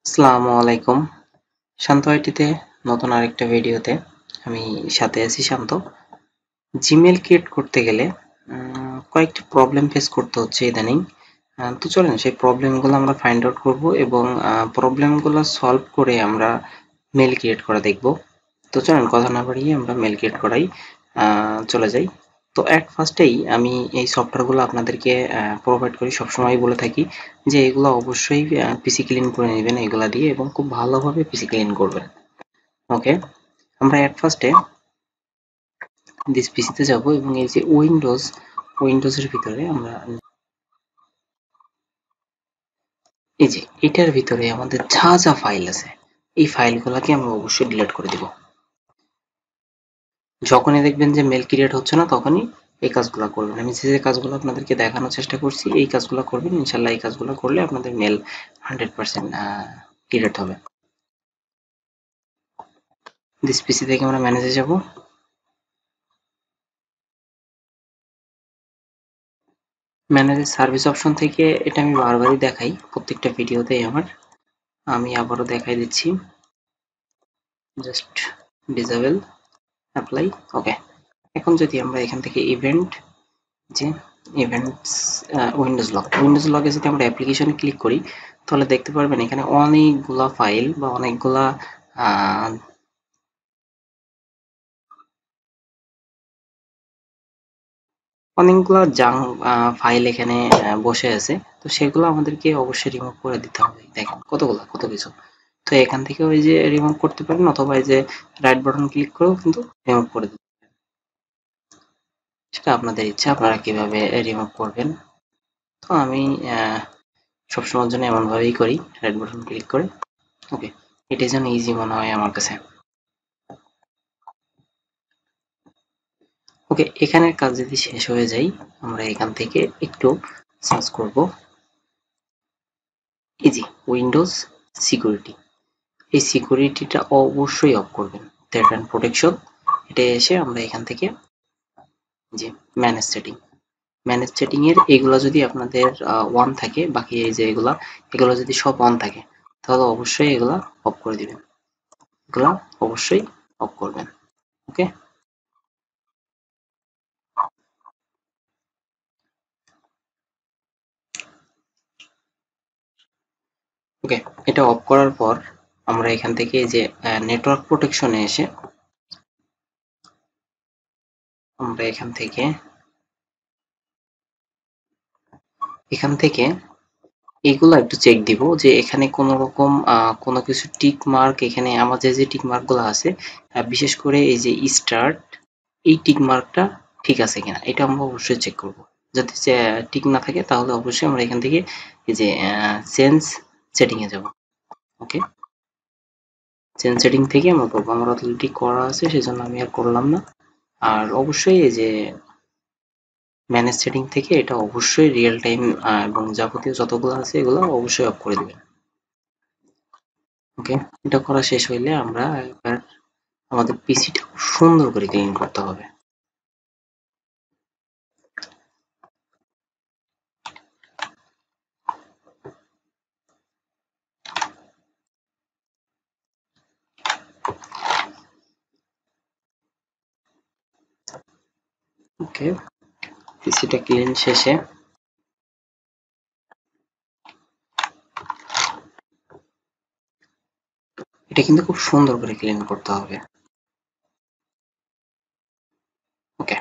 আসসালামু আলাইকুম। শান্ত আইটিতে নতুন আরেকটা ভিডিওতে আমি সাথে আছি শান্ত। জিমেইল ক্রিয়েট করতে গেলে কয়েকটি প্রবলেম ফেস করতে হচ্ছে ইদানিং। তো চলেন সেই প্রবলেমগুলো আমরা ফাইন্ড আউট করব এবং প্রবলেমগুলো সলভ করে আমরা মেইল ক্রিয়েট করা দেখব। তো চলেন কথা না বাড়িয়ে আমরা মেইল ক্রিয়েট করাই চলে যাই। তো এট ফার্স্টেই আমি এই সফটওয়্যারগুলো আপনাদেরকে প্রোভাইড করি, সবসময় বলে থাকি যে এগুলো অবশ্যই পিসি ক্লিন করে নেবেন এগুলা দিয়ে এবং খুব ভালোভাবে পিসি ক্লিন করবেন। ওকে, আমরা এট ফার্স্টে দিস পিসিতে যাব এবং এই যে উইন্ডোজের ভিতরে আমরা এই যে এটার ভিতরে আমাদের যা যা ফাইল আছে এই ফাইলগুলোকে আমরা অবশ্যই ডিলিট করে দিব। যখনই দেখবেন যে মেল ক্রিয়েট হচ্ছে না তখনই এই কাজগুলো করবেন। আমি যে কাজগুলো আপনাদেরকে দেখানোর চেষ্টা করছি এই কাজগুলো করবেন, ইনশাল্লাহ এই কাজগুলো করলে আপনাদের মেল 100% ক্রিয়েট হবে। দিস পিসি থেকে আমরা ম্যানেজে যাব। ম্যানেজের সার্ভিস অপশন থেকে এটা আমি বারবারই দেখাই প্রত্যেকটা ভিডিওতেই আমি আবারও দেখাই দিচ্ছি। জাস্ট ডিসেবল, অ্যাপ্লাই, ওকে। এখন যদি আমরা এখান থেকে যে ইভেন্টস উইন্ডোজ লগে যদি আমরা অ্যাপ্লিকেশনে ক্লিক করি তাহলে দেখতে পারবেন এখানে অনেকগুলা ফাইল বা অনেকগুলা ফাইল এখানে বসে আছে। তো সেগুলো আমাদেরকে অবশ্যই রিমুভ করে দিতে হবে। দেখেন কত কিছু। তো এখান থেকে ওই যে রিমুভ করতে পারেন অথবা এই যে রাইট বাটন ক্লিক করেও কিন্তু রিমুভ করে দিতে পারেন। সেটা আপনাদের ইচ্ছা আপনারা কিভাবে রিমুভ করবেন। তো আমি সবসময়ের জন্য এমনভাবেই করি, রাইট বাটন ক্লিক করে। ওকে, এটা যেন ইজি মনে হয় আমার কাছে। ওকে, এখানের কাজ যদি শেষ হয়ে যায় আমরা এখান থেকে একটু সার্চ করব এই যে উইন্ডোজ সিকিউরিটি। এই সিকিউরিটিটা অবশ্যই অফ করবেন। থ্রেট অ্যান্ড প্রোটেকশন, এটা এসে আমরা এখান থেকে যে ম্যানেজ সেটিং এর এগুলা যদি আপনাদের অন থাকে, বাকি এই যে এগুলা যদি সব অন থাকে তাহলে অবশ্যই এগুলা অফ করে দিবেন। এগুলা অবশ্যই অফ করবেন। ওকে, ওকে, এটা অফ করার পর আমরা এখান থেকে এই যে নেটওয়ার্ক প্রোটেকশনে এসে আমরা এখান থেকে এগুলা একটু চেক দিব যে এখানে কোনো রকম কোনো কিছু টিক মার্ক, এখানে আমাদের যে টিক মার্ক গুলো আছে বিশেষ করে এই যে স্টার্ট, এই টিক মার্কটা ঠিক আছে কিনা এটা আমরা অবশ্যই চেক করব। যদি টিক না থাকে তাহলে অবশ্যই আমরা এখান থেকে এই যে চেঞ্জ সেটিং এ যাব। ওকে, চেঞ্জ সেটিং থেকে আমরা করবো, আমার অলরেডি করা আছে সেজন্য আমি আর করলাম না। আর অবশ্যই এই যে ম্যানেজ সেটিং থেকে এটা অবশ্যই রিয়েল টাইম এবং যাবতীয় যতগুলো আছে এগুলো অবশ্যই অফ করে দিবেন। ওকে, এটা করা শেষ হইলে আমরা এবার আমাদের পিসিটা খুব সুন্দর করে ক্লিন করতে হবে। ওকে, পিসিটা ক্লিন শেষে এটা কিন্তু খুব সুন্দর করে ক্লিন করতে হবে। ওকে,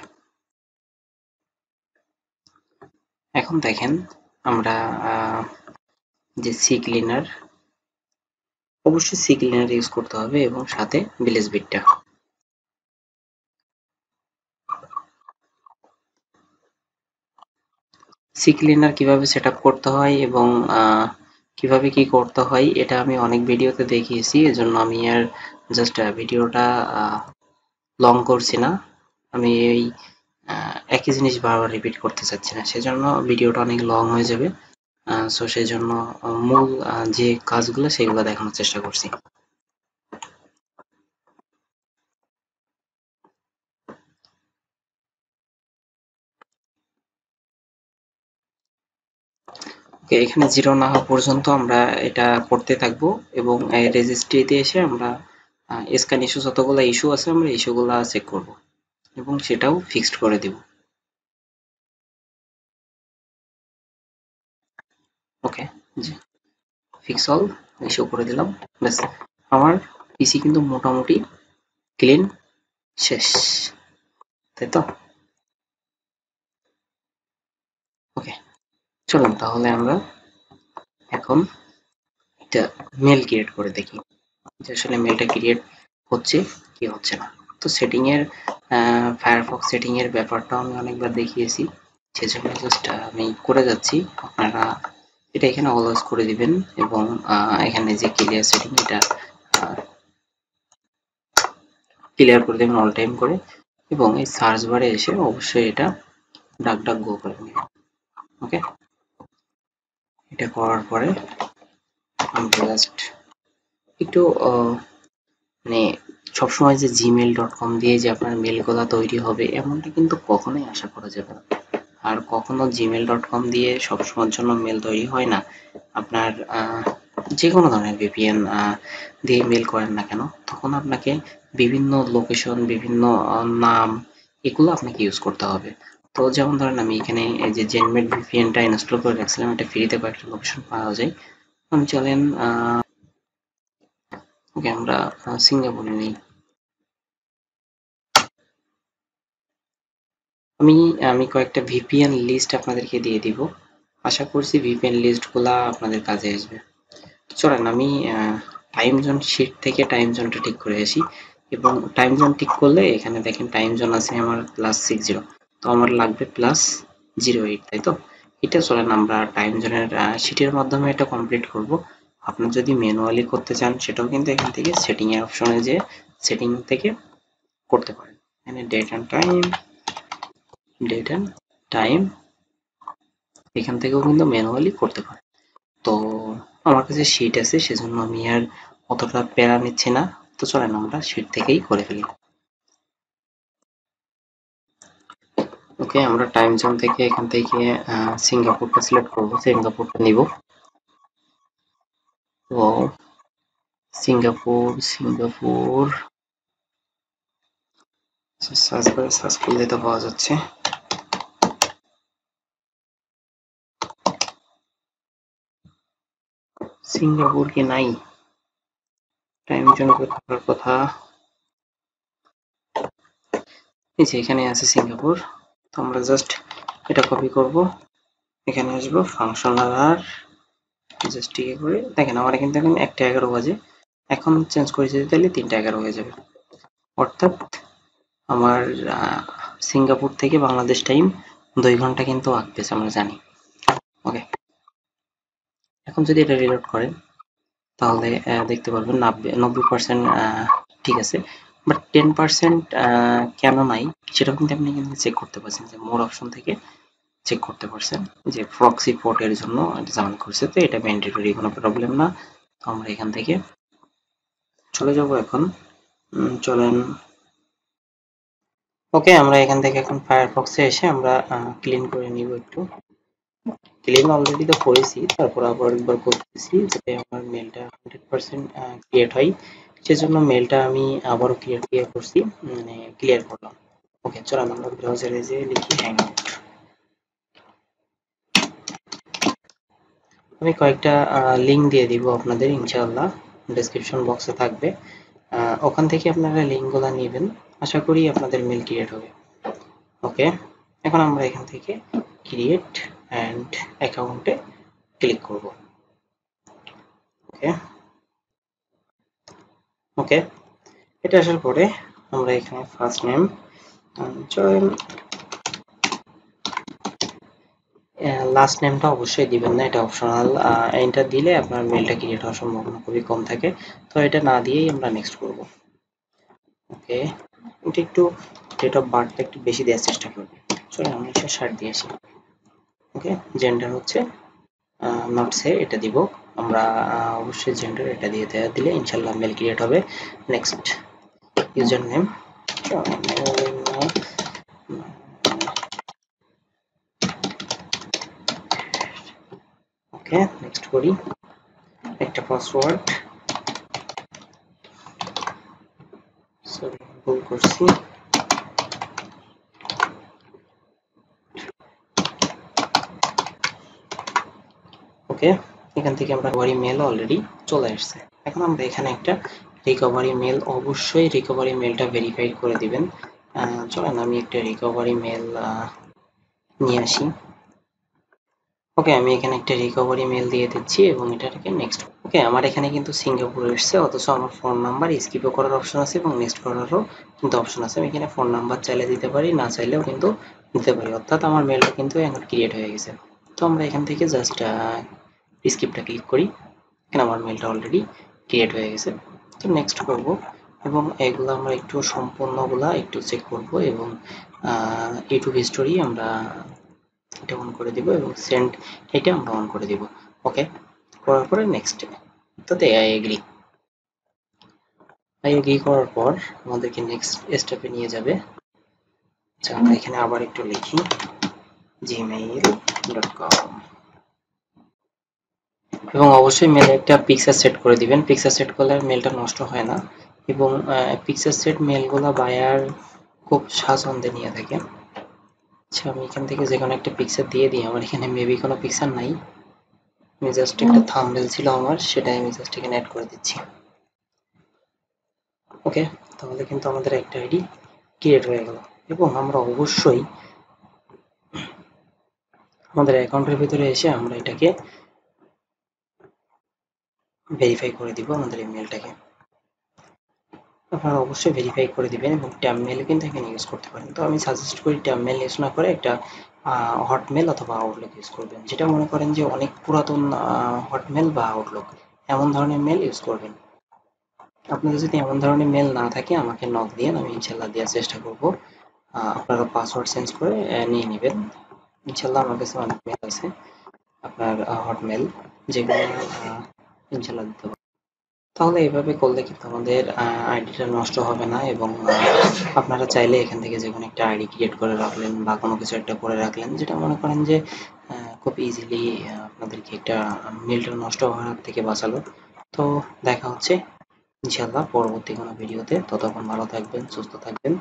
এখন দেখেন আমরা যে সি ক্লিনার, অবশ্যই সি ক্লিনার ইউজ করতে হবে এবং সাথে ভিলেজ বিটটা। সি ক্লিনার কিভাবে সেট আপ করতে হয় এবং কিভাবে কি করতে হয় এটা আমি অনেক ভিডিওতে দেখিয়েছি, এজন্য আমি আর জাস্ট ভিডিওটা লং করছি না। আমি এই একই জিনিস বারবার রিপিট করতে চাচ্ছি না, সেজন্য ভিডিওটা অনেক লং হয়ে যাবে। সো সেই জন্য মূল যে কাজগুলো সেগুলো দেখানোর চেষ্টা করছি। ওকে, এখানে জিরো না হওয়া পর্যন্ত আমরা এটা করতে থাকবো এবং রেজিস্ট্রিতে এসে আমরা স্ক্যান ইস্যু যতগুলো ইস্যু আছে আমরা ইস্যুগুলো চেক করব এবং সেটাও ফিক্সড করে দেব। ওকে, জি, ফিক্স অল ইস্যু করে দিলাম। ব্যাস, আমার পিসি কিন্তু মোটামুটি ক্লিন শেষ, তাই তো? ওকে, চলুন তাহলে আমরা এখন একটা মেল ক্রিয়েট করে দেখি যে আসলে মেলটা ক্রিয়েট হচ্ছে কি হচ্ছে না। তো সেটিং এর ফায়ারফক্স সেটিং এর ব্যাপারটা আমি অনেকবার দেখিয়েছি, সেজন্য জাস্ট আমি করে যাচ্ছি। আপনারা এটা এখানে অলওয়েজ করে দিবেন এবং এখানে যে ক্লিয়ার সেটিং এটা ক্লিয়ার করে দেবেন অল টাইম করে এবং এই সার্চ বারে এসে অবশ্যই এটা ডাক ডাক গো করে নেবেন। ওকে, এটা করার পরে আমরা জাস্ট একটু মানে সবসময় যে gmail.com দিয়ে যে আপনার মেলগুলো তৈরি হবে এমনটা কিন্তু কখনোই আশা করা যাবে না। আর কখনো gmail.com দিয়ে সবসময়ের জন্য মেল তৈরি হয় না। আপনার যে কোনো ধরনের ভিপিএন দিয়ে মেল করেন না কেন, তখন আপনাকে বিভিন্ন লোকেশন, বিভিন্ন নাম এগুলো আপনাকে ইউজ করতে হবে। তো যেমন ধরেন আমি এখানে এই যে জেনমেট ভিপিএনটা ইনস্টল করে রাখছিলাম, এটা ফ্রিতে কয়েকটা লোকেশন পাওয়া যায়। আমি চলেন ওকে আমরা সিঙ্গাপুরে নেই। আমি আমি কয়েকটা ভিপিএন লিস্ট আপনাদেরকে দিয়ে দিব। আশা করছি ভিপিএন লিস্টগুলা আপনাদের কাজে আসবে। চলেন আমি টাইম জোন শিট থেকে টাইম জোনটা ঠিক করে আসি এবং টাইম জোন ঠিক করলে এখানে দেখেন টাইম জোন আছে আমার +60, তো আমার লাগবে +08, তাই তো? এটা চলেন আমরা টাইম জোনের শিটের মাধ্যমে এটা কমপ্লিট করব। আপনি যদি ম্যানুয়ালি করতে চান সেটাও কিন্তু এখান থেকে সেটিং এর অপশনে যে সেটিং থেকে করতে পারেন। এখানে ডেট অ্যান্ড টাইম এখান থেকেও কিন্তু ম্যানুয়ালি করতে পারেন। তো আমার কাছে শিট আছে সেজন্য আমি আর অতটা প্যারা নিচ্ছি না। তো চলেন আমরা শিট থেকেই করে ফেলি। ওকে, আমরা টাইম জোন থেকে এখান থেকে সিঙ্গাপুরটা সিলেক্ট করব, সিঙ্গাপুরটা নিব। তো সিঙ্গাপুর সার্চ করলে তো পাওয়া যাচ্ছে। সিঙ্গাপুর কি নাই? টাইম জোন থাকার কথা। এই যে এখানে আছে সিঙ্গাপুর। তো আমরা জাস্ট এটা কপি করব, এখানে আসবো ফাংশনাল আর জাস্ট ইয়ে করে দেখেন আমার কিন্তু এখন 1টা 11 বাজে। এখন চেঞ্জ করে যদি তাহলে 3টা 11 হয়ে যাবে। অর্থাৎ আমার সিঙ্গাপুর থেকে বাংলাদেশ টাইম 2 ঘন্টা কিন্তু আগেছে আমরা জানি। ওকে, এখন যদি এটা রিলোড করেন তাহলে দেখতে পারবেন 90% ঠিক আছে, বাট 10% কেন নাই সেটাও কিন্তু আপনি কিন্তু চেক করতে পারছেন যে মোর অপশন থেকে চেক করতে পারছেন যে প্রক্সি পোর্টের জন্য এটা জামান করছে। তো এটা ম্যান্ডেটরি, কোনো প্রবলেম না। তো আমরা এখান থেকে চলে যাব এখন। চলেন। ওকে, আমরা এখান থেকে এখন ফায়ারফক্সে এসে আমরা ক্লিন করে নিব একটু। ক্লিন অলরেডি তো করেছি, তারপর আবার একবার করতেছি যাতে আমার মেলটা 100% ক্রিয়েট হয়। সেজন্য মেলটা আমি আবারও ক্লিয়ার করছি, মানে ক্লিয়ার করলাম। ওকে, চলেন আমরা ব্রাউজারে যে লিখি হ্যাংআউট। আমি কয়েকটা লিঙ্ক দিয়ে দিব আপনাদের, ইনশাআল্লাহ ডেসক্রিপশন বক্সে থাকবে। ওখান থেকে আপনারা লিঙ্কগুলো নেবেন, আশা করি আপনাদের মেল ক্রিয়েট হবে। ওকে, এখন আমরা এখান থেকে ক্রিয়েট অ্যান্ড অ্যাকাউন্টে ক্লিক করব। ওকে, ওকে, এটা আসার পরে আমরা এখানে ফার্স্ট নেম চয়ন, লাস্ট নেমটা অবশ্যই দিবেন না, এটা অপশনাল। এটা দিলে আপনার মেলটা ক্রিয়েট হওয়ার সম্ভাবনা খুবই কম থাকে, তো এটা না দিয়েই আমরা নেক্সট করব। ওকে, এটা একটু ডেট অফ বার্থটা একটু বেশি দেওয়ার চেষ্টা করবে। চলো আমি 1960 দিয়েছি। ওকে, জেন্ডার হচ্ছে নট সে, এটা দিব আমরা। অবশ্যই জেন্ডার এটা দিয়ে দিলে ইনশাল্লাহ মেল ক্রিয়েট হবে। নেক্সট ইউজার নেম, ওকে, নেক্সট করি। একটা পাসওয়ার্ড, সরি ভুল করছি। ওকে, এখান থেকে আমরা রিকভারি মেল অলরেডি চলে আসছে। এখন আমরা এখানে একটা রিকভারি মেল, অবশ্যই রিকভারি মেলটা ভেরিফাই করে দিবেন। চলেন আমি একটা রিকভারি মেল নিয়ে আসি। ওকে, আমি এখানে একটা রিকভারি মেল দিয়ে দিচ্ছি এবং এটাকে নেক্সট। ওকে, আমার এখানে কিন্তু সিঙ্গাপুর এসছে, অথচ আমার ফোন নাম্বার স্কিপও করার অপশন আছে এবং নেক্সট করারও কিন্তু অপশন আছে। আমি এখানে ফোন নাম্বার চাইলে দিতে পারি, না চাইলেও কিন্তু দিতে পারি, অর্থাৎ আমার মেলটা কিন্তু এখন ক্রিয়েট হয়ে গেছে। তো আমরা এখান থেকে জাস্ট স্কিপটা ক্লিক করি। এখানে আমার মেলটা অলরেডি ক্রিয়েট হয়ে গেছে। তো নেক্সট করব এবং এগুলো আমরা একটু সম্পূর্ণগুলা একটু চেক করব এবং ইউটিউব হিস্টোরি আমরা এটা অন করে দিব এবং সেন্ড এটা আমরা অন করে দিব। ওকে, করার পরে নেক্সট তাতে আই এগ্রি করার পর আমাদেরকে নেক্সট স্টেপে নিয়ে যাবে। আচ্ছা, আমরা এখানে আবার একটু লিখি gmail.com এবং অবশ্যই মেলে একটা পিকচার সেট করে দিবেন। পিকচার সেট করলে মেলটা নষ্ট হয় না এবং পিকচার সেট মেলগুলো বায়ার খুব স্বাচ্ছন্দ্যে নিয়ে থাকে। আচ্ছা, আমি এখান থেকে যে কোনো একটা পিকচার দিয়ে দিই। আমার এখানে মেবি কোনো পিকচার নাই, আমি জাস্ট একটা থাম্বনেল ছিল আমার, সেটাই আমি জাস্ট এখানে অ্যাড করে দিচ্ছি। ওকে, তাহলে কিন্তু আমাদের একটা আইডি ক্রিয়েট হয়ে গেল এবং আমরা অবশ্যই আমাদের অ্যাকাউন্টের ভিতরে এসে আমরা এটাকে ভেরিফাই করে দিব আমাদের ইমেলটাকে। আপনারা অবশ্যই ভেরিফাই করে দিবেন এবং ট্যাব মেল কিন্তু এখানে ইউজ করতে পারেন। তো আমি সাজেস্ট করি ট্যাব মেল ইউজ না করে একটা হটমেল অথবা আউটলুক ইউজ করবেন। যেটা মনে করেন যে অনেক পুরাতন হটমেল বা আউটলুক এমন ধরনের মেল ইউজ করবেন। আপনাদের যদি এমন ধরনের মেল না থাকে আমাকে নক দিন, আমি ইনশাল্লাহ দেওয়ার চেষ্টা করব। আপনারা পাসওয়ার্ড চেঞ্জ করে নিয়ে নেবেন। ইনশাল্লাহ আমার কাছে অনেক মেল আছে আপনার হটমেল, যেগুলো ইনশাল্লাহ দিতে পারবো। তাহলে এভাবে করলে কিন্তু আমাদের আইডিটা নষ্ট হবে না এবং আপনারা চাইলে এখান থেকে যে কোনো একটা আইডি ক্রিয়েট করে রাখলেন বা কোনো কিছু একটা করে রাখলেন, যেটা মনে করেন যে খুব ইজিলি আপনাদেরকে একটা মেলটা নষ্ট হওয়ার থেকে বাঁচালো। তো দেখা হচ্ছে ইনশাল্লাহ পরবর্তী কোনো ভিডিওতে। ততক্ষণ ভালো থাকবেন, সুস্থ থাকবেন।